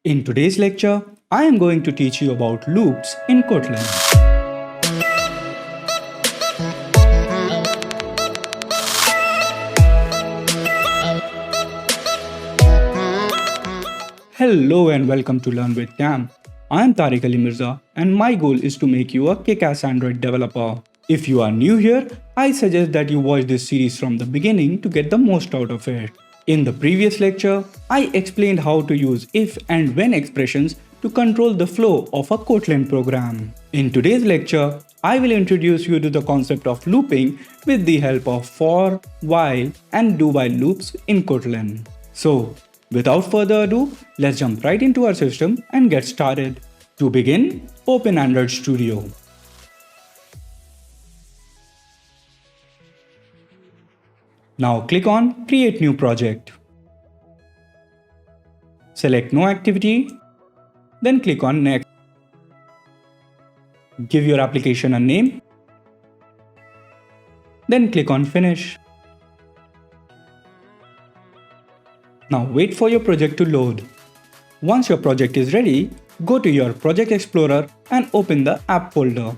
In today's lecture, I am going to teach you about loops in Kotlin. Hello and welcome to Learn with Tam. I am Tarique Ali Mirza and my goal is to make you a kickass Android developer. If you are new here, I suggest that you watch this series from the beginning to get the most out of it. In the previous lecture, I explained how to use if and when expressions to control the flow of a Kotlin program. In today's lecture, I will introduce you to the concept of looping with the help of for, while and do-while loops in Kotlin. So, without further ado, let's jump right into our system and get started. To begin, open Android Studio. Now click on Create New Project. Select No Activity, then click on Next. Give your application a name, then click on Finish. Now wait for your project to load. Once your project is ready, go to your Project Explorer and open the App folder.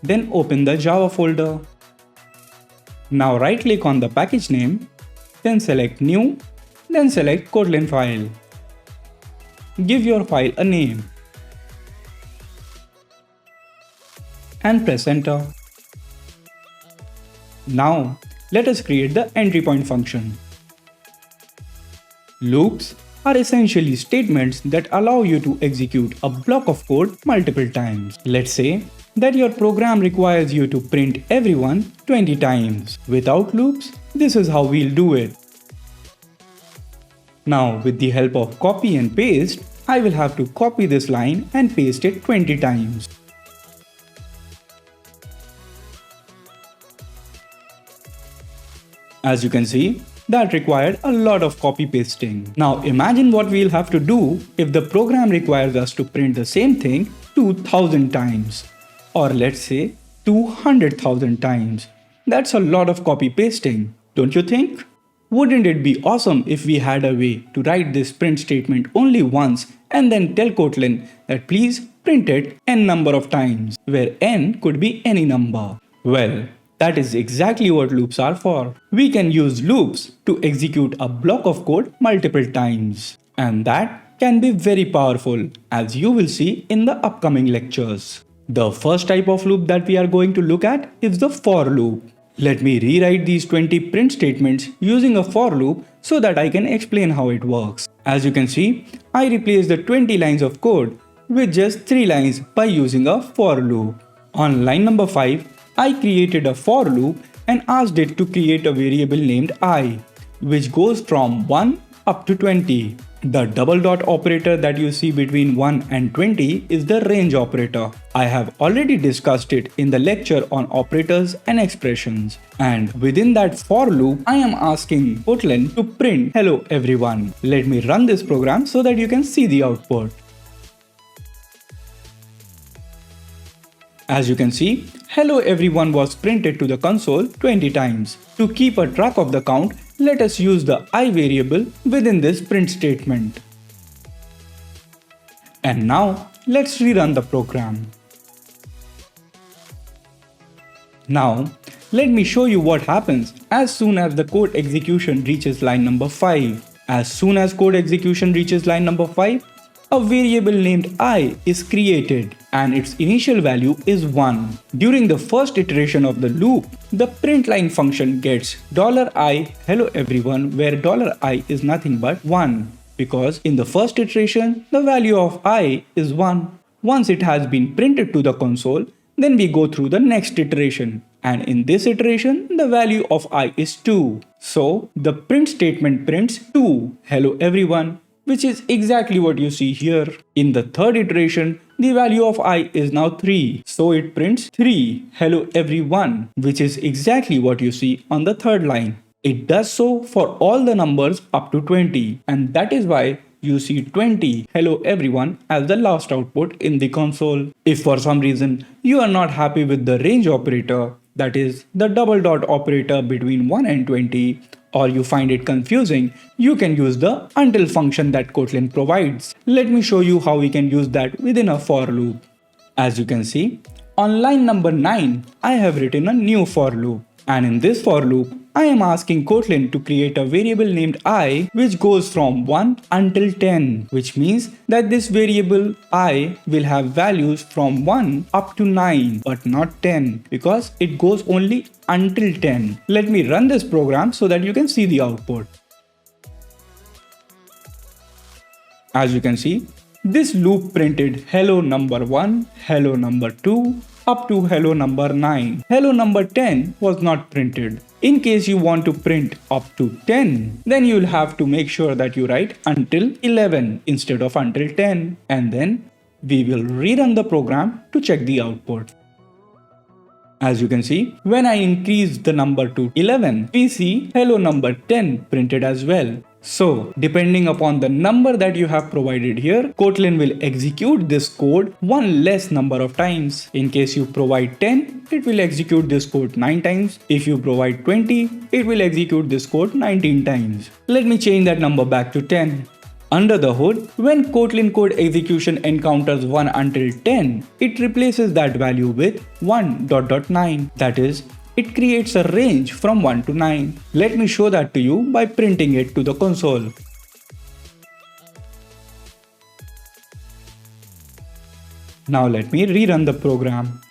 Then open the Java folder. Now right-click on the package name, then select New, then select Kotlin file. Give your file a name and press Enter. Now let us create the entry point function. Loops are essentially statements that allow you to execute a block of code multiple times. Let's say that your program requires you to print everyone 20 times. Without loops, this is how we'll do it. Now, with the help of copy and paste, I will have to copy this line and paste it 20 times. As you can see, that required a lot of copy pasting. Now imagine what we'll have to do if the program requires us to print the same thing 2000 times. Or let's say 200,000 times. That's a lot of copy pasting, don't you think? Wouldn't it be awesome if we had a way to write this print statement only once and then tell Kotlin that please print it n number of times, where n could be any number? Well, that is exactly what loops are for. We can use loops to execute a block of code multiple times. And that can be very powerful, as you will see in the upcoming lectures. The first type of loop that we are going to look at is the for loop. Let me rewrite these 20 print statements using a for loop so that I can explain how it works. As you can see, I replaced the 20 lines of code with just 3 lines by using a for loop. On line number 5, I created a for loop and asked it to create a variable named I, which goes from 1 up to 20. The double dot operator that you see between 1 and 20 is the range operator. I have already discussed it in the lecture on operators and expressions. And within that for loop, I am asking Kotlin to print hello everyone. Let me run this program so that you can see the output. As you can see, hello everyone was printed to the console 20 times. To keep a track of the count, let us use the I variable within this print statement. And now, let's rerun the program. Now, let me show you what happens as soon as the code execution reaches line number 5. As soon as code execution reaches line number 5, a variable named I is created and its initial value is 1. During the first iteration of the loop, the printline function gets $I hello everyone, where $I is nothing but 1, because in the first iteration the value of I is 1. Once it has been printed to the console, then we go through the next iteration, and in this iteration the value of I is 2. So the print statement prints 2 hello everyone, which is exactly what you see here. In the third iteration, the value of I is now 3, so it prints 3 hello everyone, which is exactly what you see on the third line. It does so for all the numbers up to 20, and that is why you see 20 hello everyone as the last output in the console. If for some reason you are not happy with the range operator, that is the double dot operator between 1 and 20, or you find it confusing, you can use the until function that Kotlin provides. Let me show you how we can use that within a for loop. As you can see, on line number 9, I have written a new for loop. And in this for loop, I am asking Kotlin to create a variable named I which goes from 1 until 10, which means that this variable I will have values from 1 up to 9 but not 10 because it goes only until 10. Let me run this program so that you can see the output. As you can see, this loop printed hello number 1, hello number 2, up to hello number 9. Hello number 10 was not printed. In case you want to print up to 10, then you will have to make sure that you write until 11 instead of until 10, and then we will rerun the program to check the output. As you can see, when I increase the number to 11, we see hello number 10 printed as well. So, depending upon the number that you have provided here, Kotlin will execute this code one less number of times. In case you provide 10, it will execute this code 9 times. If you provide 20, it will execute this code 19 times. Let me change that number back to 10. Under the hood, when Kotlin code execution encounters 1 until 10, it replaces that value with 1.9. That is, it creates a range from 1 to 9. Let me show that to you by printing it to the console. Now let me rerun the program.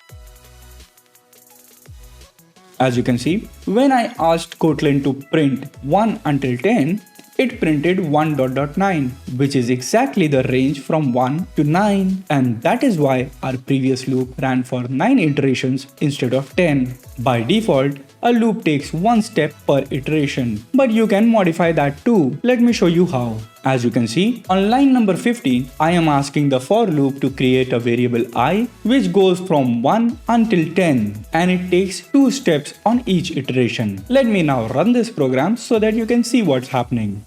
As you can see, when I asked Kotlin to print 1 until 10, it printed 1.9, which is exactly the range from 1 to 9, and that is why our previous loop ran for 9 iterations instead of 10. By default, a loop takes one step per iteration, but you can modify that too. Let me show you how. As you can see, on line number 15, I am asking the for loop to create a variable I which goes from 1 until 10, and it takes 2 steps on each iteration. Let me now run this program so that you can see what's happening.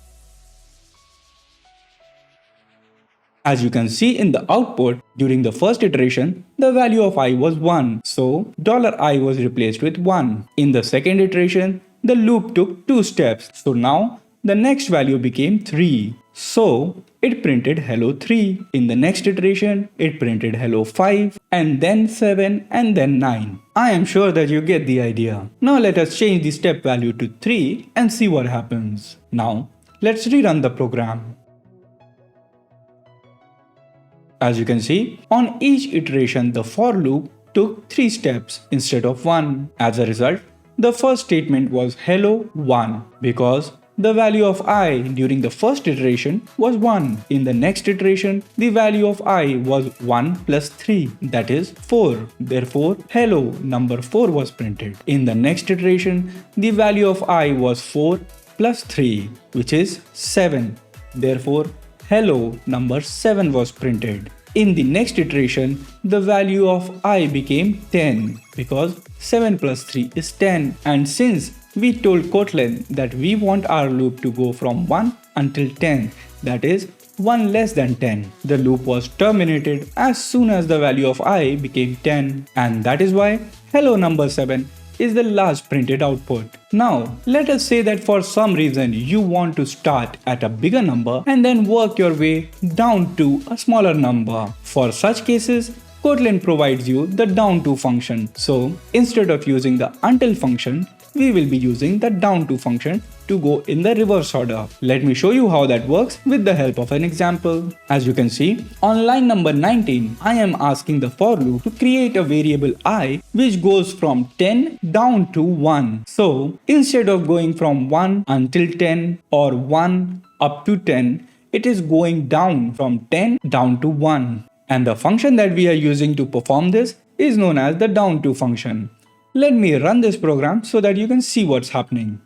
As you can see in the output, during the first iteration, the value of I was 1, so $I was replaced with 1. In the second iteration, the loop took 2 steps, so now the next value became 3. So it printed hello 3. In the next iteration, it printed hello 5, and then 7, and then 9. I am sure that you get the idea. Now let us change the step value to 3 and see what happens. Now let's rerun the program. As you can see, on each iteration the for loop took 3 steps instead of 1. As a result, the first statement was hello 1 because the value of I during the first iteration was 1. In the next iteration, the value of I was 1 plus 3, that is 4. Therefore, hello number 4 was printed. In the next iteration, the value of I was 4 plus 3, which is 7. Therefore, hello number 7 was printed. In the next iteration, the value of I became 10 because 7 plus 3 is 10. And since we told Kotlin that we want our loop to go from 1 until 10, that is 1 less than 10, the loop was terminated as soon as the value of I became 10. And that is why hello number 7 is the last printed output. Now, let us say that for some reason you want to start at a bigger number and then work your way down to a smaller number. For such cases, Kotlin provides you the DownTo function. So, instead of using the until function, we will be using the DownTo function to go in the reverse order. Let me show you how that works with the help of an example. As you can see, on line number 19, I am asking the for loop to create a variable I which goes from 10 down to 1. So, instead of going from 1 until 10 or 1 up to 10, it is going down from 10 down to 1. And the function that we are using to perform this is known as the DownTo function. Let me run this program so that you can see what's happening.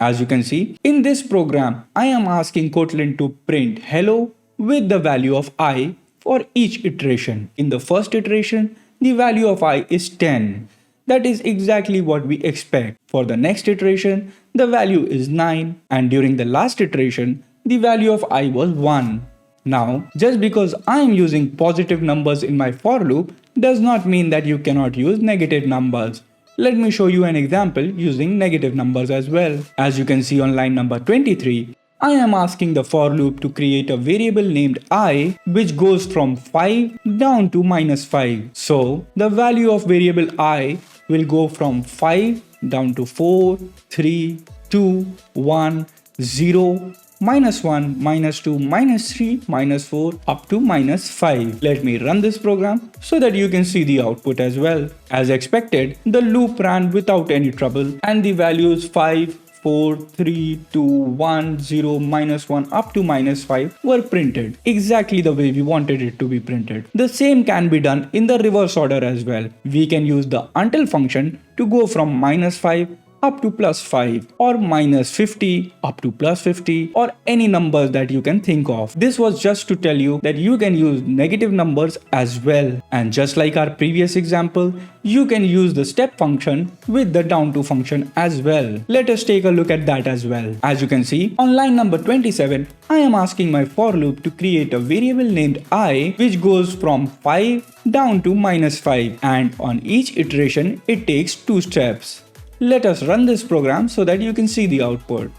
As you can see, in this program, I am asking Kotlin to print hello with the value of I for each iteration. In the first iteration, the value of I is 10. That is exactly what we expect. For the next iteration, the value is 9. And during the last iteration, the value of I was 1. Now, just because I am using positive numbers in my for loop does not mean that you cannot use negative numbers. Let me show you an example using negative numbers as well. As you can see on line number 23, I am asking the for loop to create a variable named I which goes from 5 down to -5. So the value of variable I will go from 5 down to 4, 3, 2, 1, 0, -1, -2, -3, -4 up to -5. Let me run this program so that you can see the output as well. As expected, the loop ran without any trouble and the values 5, 4, 3, 2, 1, 0, -1 up to -5 were printed exactly the way we wanted it to be printed. The same can be done in the reverse order as well. We can use the until function to go from -5 up to +5 or -50 up to +50 or any numbers that you can think of. This was just to tell you that you can use negative numbers as well. And just like our previous example, you can use the step function with the DownTo function as well. Let us take a look at that as well. As you can see, on line number 27, I am asking my for loop to create a variable named I which goes from 5 down to -5, and on each iteration it takes 2 steps. Let us run this program so that you can see the output.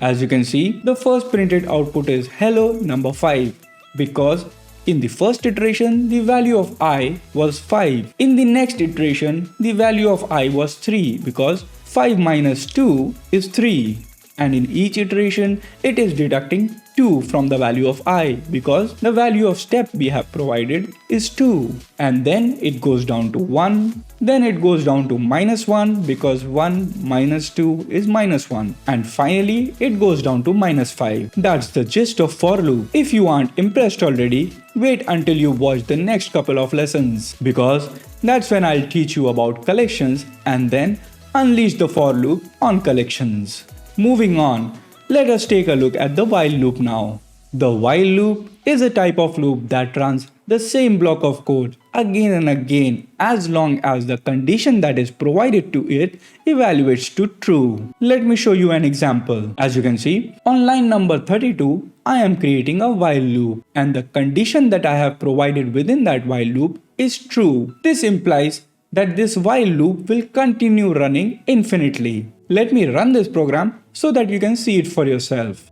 As you can see, the first printed output is hello number 5 because in the first iteration the value of I was 5. In the next iteration the value of I was 3 because 5 minus 2 is 3. And in each iteration it is deducting 2 from the value of I because the value of step we have provided is 2. And then it goes down to 1. Then it goes down to -1 because 1 minus 2 is -1. And finally it goes down to -5. That's the gist of for loop. If you aren't impressed already, wait until you watch the next couple of lessons because that's when I'll teach you about collections and then unleash the for loop on collections. Moving on, let us take a look at the while loop now. The while loop is a type of loop that runs the same block of code again and again as long as the condition that is provided to it evaluates to true. Let me show you an example. As you can see, on line number 32, I am creating a while loop and the condition that I have provided within that while loop is true. This implies that this while loop will continue running infinitely. Let me run this program so that you can see it for yourself.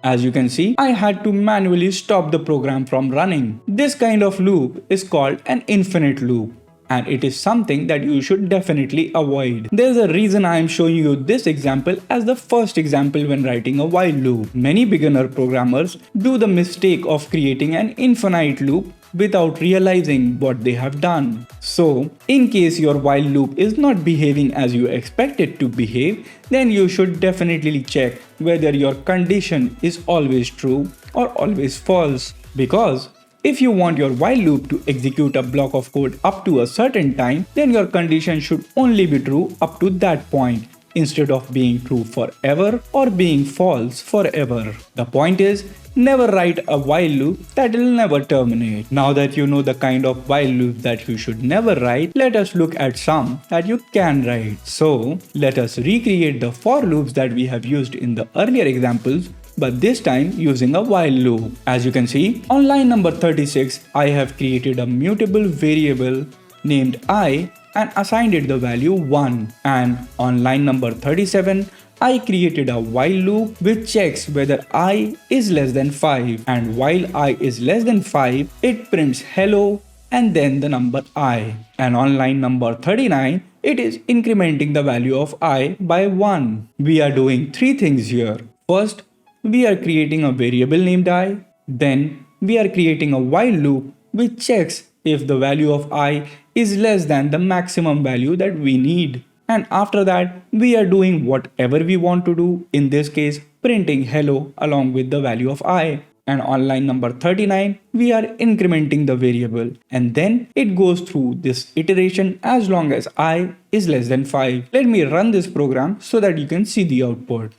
As you can see, I had to manually stop the program from running. This kind of loop is called an infinite loop, and it is something that you should definitely avoid. There's a reason I am showing you this example as the first example when writing a while loop. Many beginner programmers do the mistake of creating an infinite loop without realizing what they have done. So, in case your while loop is not behaving as you expect it to behave, then you should definitely check whether your condition is always true or always false. Because if you want your while loop to execute a block of code up to a certain time, then your condition should only be true up to that point, instead of being true forever or being false forever. The point is, never write a while loop that will never terminate. Now that you know the kind of while loop that you should never write, let us look at some that you can write. So, let us recreate the for loops that we have used in the earlier examples, but this time using a while loop. As you can see, on line number 36, I have created a mutable variable named I and assigned it the value 1. And on line number 37, I created a while loop which checks whether I is less than 5, and while I is less than 5, it prints hello and then the number I. And on line number 39, it is incrementing the value of I by 1. We are doing 3 things here. First, we are creating a variable named I. Then, we are creating a while loop which checks if the value of I is less than the maximum value that we need. And after that, we are doing whatever we want to do, in this case, printing hello along with the value of I. And on line number 39, we are incrementing the variable. And then it goes through this iteration as long as I is less than 5. Let me run this program so that you can see the output.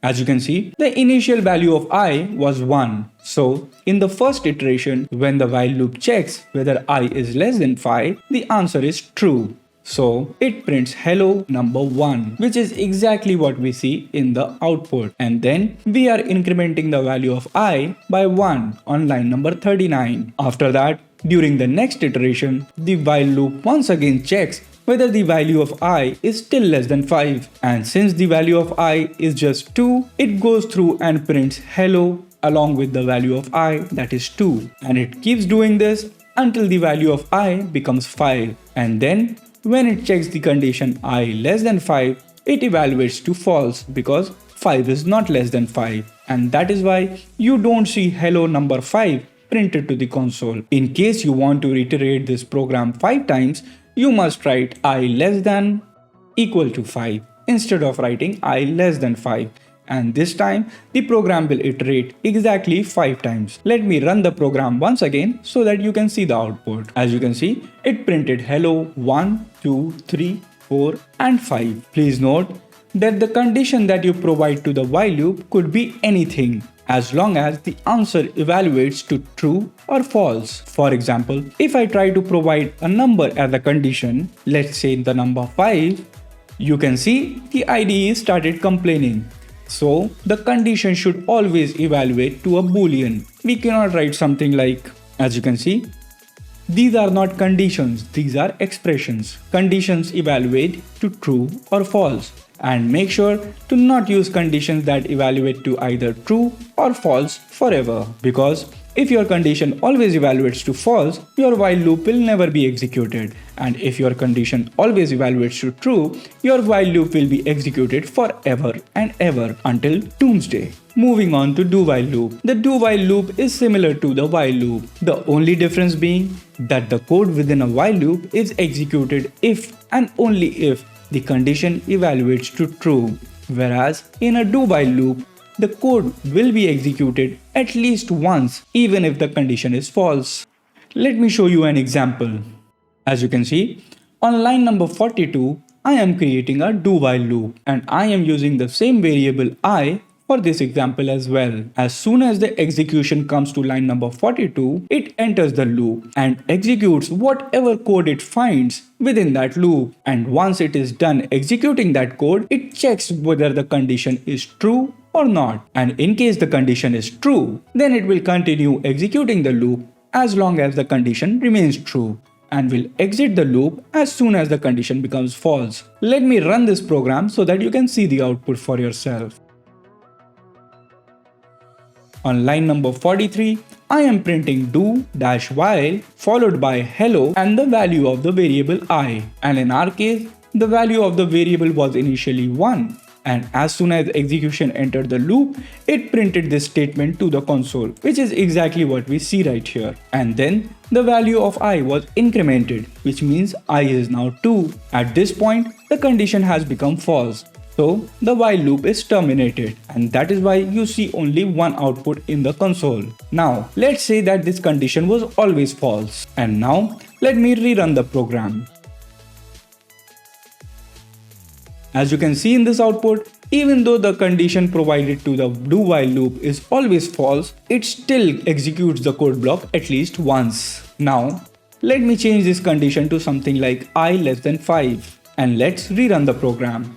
As you can see, the initial value of I was 1. So, in the first iteration, when the while loop checks whether I is less than 5, the answer is true. So it prints hello number 1, which is exactly what we see in the output. And then we are incrementing the value of I by 1 on line number 39. After that, during the next iteration, the while loop once again checks whether the value of I is still less than 5. And since the value of I is just 2, it goes through and prints hello along with the value of I, that is 2. And it keeps doing this until the value of I becomes 5. And then when it checks the condition I less than 5, it evaluates to false because 5 is not less than 5. And that is why you don't see hello number 5 printed to the console. In case you want to reiterate this program 5 times, you must write I less than equal to 5 instead of writing I less than 5. And this time the program will iterate exactly 5 times. Let me run the program once again so that you can see the output. As you can see, it printed hello 1, 2, 3, 4 and 5. Please note that the condition that you provide to the while loop could be anything as long as the answer evaluates to true or false. For example, if I try to provide a number as a condition, let's say the number 5, you can see the IDE started complaining. So the condition should always evaluate to a boolean. We cannot write something like, as you can see, these are not conditions, these are expressions. Conditions evaluate to true or false. And make sure to not use conditions that evaluate to either true or false forever. Because if your condition always evaluates to false, your while loop will never be executed. And if your condition always evaluates to true, your while loop will be executed forever and ever until doomsday. Moving on to do while loop. The do while loop is similar to the while loop. The only difference being that the code within a while loop is executed if and only if the condition evaluates to true. Whereas in a do while loop, the code will be executed at least once even if the condition is false. Let me show you an example. As you can see, on line number 42, I am creating a do while loop and I am using the same variable I for this example as well. As soon as the execution comes to line number 42, it enters the loop and executes whatever code it finds within that loop. And once it is done executing that code, it checks whether the condition is true or not. And in case the condition is true, then it will continue executing the loop as long as the condition remains true and will exit the loop as soon as the condition becomes false. Let me run this program so that you can see the output for yourself. On line number 43, I am printing do-while followed by hello and the value of the variable I. And in our case, the value of the variable was initially 1. And as soon as execution entered the loop, it printed this statement to the console, which is exactly what we see right here. And then the value of I was incremented, which means I is now 2. At this point, the condition has become false. So the while loop is terminated, and that is why you see only one output in the console. Now let's say that this condition was always false. And now let me rerun the program. As you can see in this output, even though the condition provided to the do while loop is always false, it still executes the code block at least once. Now let me change this condition to something like I less than 5 and let's rerun the program.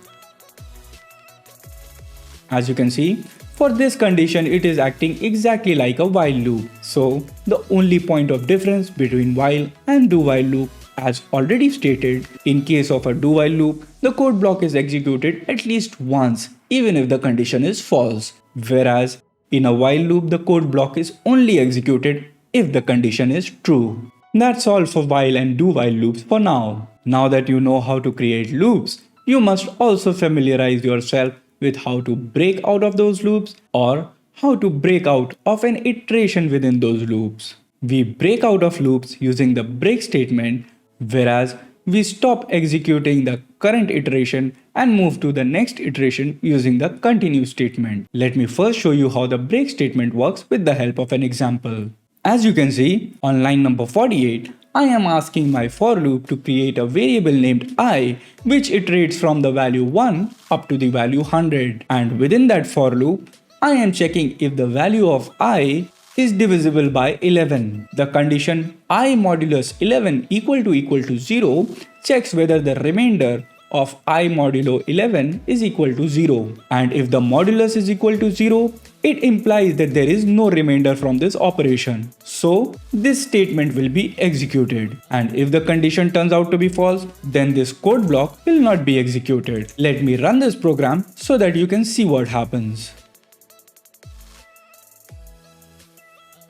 As you can see, for this condition it is acting exactly like a while loop. So the only point of difference between while and do while loop, as already stated, in case of a do while loop, the code block is executed at least once even if the condition is false. Whereas in a while loop, the code block is only executed if the condition is true. That's all for while and do while loops for now. Now that you know how to create loops, you must also familiarize yourself with how to break out of those loops or how to break out of an iteration within those loops. We break out of loops using the break statement, whereas we stop executing the current iteration and move to the next iteration using the continue statement. Let me first show you how the break statement works with the help of an example. As you can see, on line number 48, I am asking my for loop to create a variable named I, which iterates from the value 1 up to the value 100. And within that for loop, I am checking if the value of I is divisible by 11. The condition I modulus 11 equal to 0 checks whether the remainder of I modulo 11 is equal to 0. And if the modulus is equal to 0, it implies that there is no remainder from this operation. So this statement will be executed. And if the condition turns out to be false, then this code block will not be executed. Let me run this program so that you can see what happens.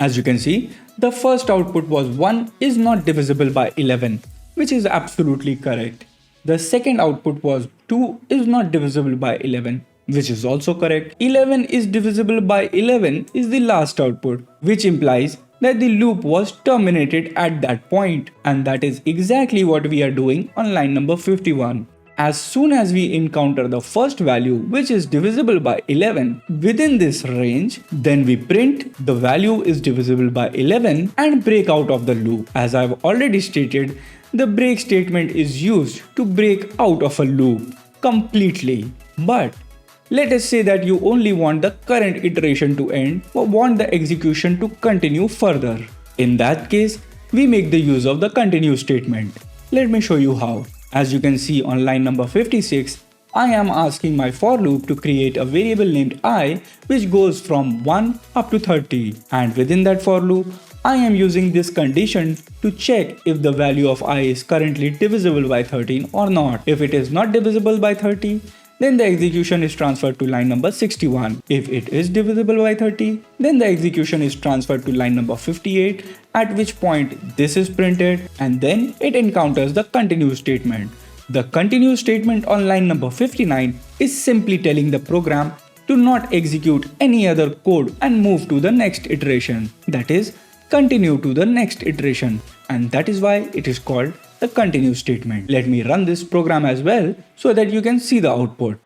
As you can see, the first output was 1 is not divisible by 11, which is absolutely correct. The second output was 2 is not divisible by 11, which is also correct. 11 is divisible by 11 is the last output, which implies that the loop was terminated at that point. And that is exactly what we are doing on line number 51. As soon as we encounter the first value which is divisible by 11 within this range, then we print the value is divisible by 11 and break out of the loop. As I've already stated, the break statement is used to break out of a loop completely. But let us say that you only want the current iteration to end or want the execution to continue further. In that case, we make the use of the continue statement. Let me show you how. As you can see on line number 56, I am asking my for loop to create a variable named I which goes from 1 up to 30, and within that for loop, I am using this condition to check if the value of I is currently divisible by 13 or not. If it is not divisible by 30, then the execution is transferred to line number 61. If it is divisible by 30, then the execution is transferred to line number 58, at which point this is printed and then it encounters the continue statement. The continue statement on line number 59 is simply telling the program to not execute any other code and move to the next iteration. That is, continue to the next iteration, and that is why it is called the continue statement. Let me run this program as well so that you can see the output.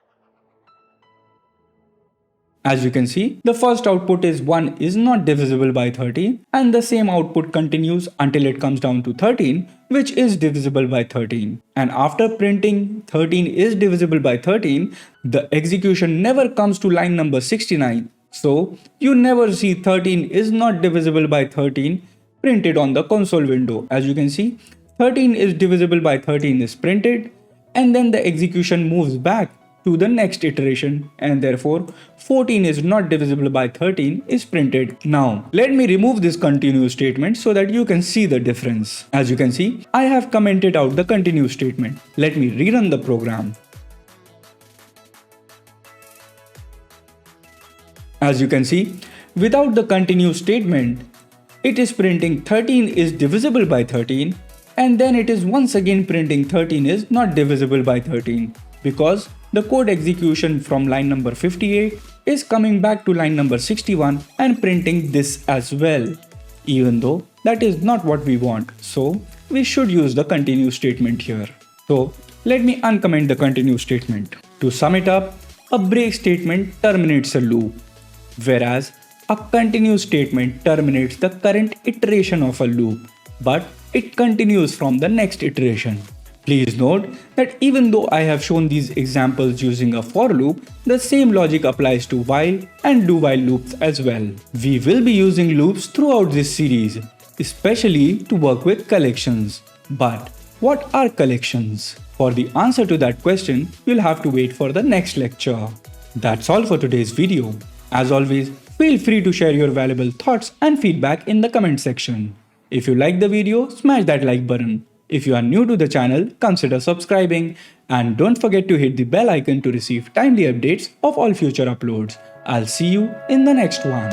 As you can see, the first output is 1 is not divisible by 13, and the same output continues until it comes down to 13, which is divisible by 13. And after printing 13 is divisible by 13, the execution never comes to line number 69. So you never see 13 is not divisible by 13 printed on the console window. As you can see, 13 is divisible by 13 is printed, and then the execution moves back to the next iteration, and therefore 14 is not divisible by 13 is printed. Now let me remove this continue statement so that you can see the difference. As you can see, I have commented out the continue statement. Let me rerun the program. As you can see, without the continue statement, it is printing 13 is divisible by 13, and then it is once again printing 13 is not divisible by 13, because the code execution from line number 58 is coming back to line number 61 and printing this as well, even though that is not what we want. So we should use the continue statement here. So let me uncomment the continue statement. To sum it up, a break statement terminates a loop, whereas a continue statement terminates the current iteration of a loop, but it continues from the next iteration. Please note that even though I have shown these examples using a for loop, the same logic applies to while and do while loops as well. We will be using loops throughout this series, especially to work with collections. But what are collections? For the answer to that question, you'll have to wait for the next lecture. That's all for today's video. As always, feel free to share your valuable thoughts and feedback in the comment section. If you like the video, smash that like button. If you are new to the channel, consider subscribing, and don't forget to hit the bell icon to receive timely updates of all future uploads. I'll see you in the next one.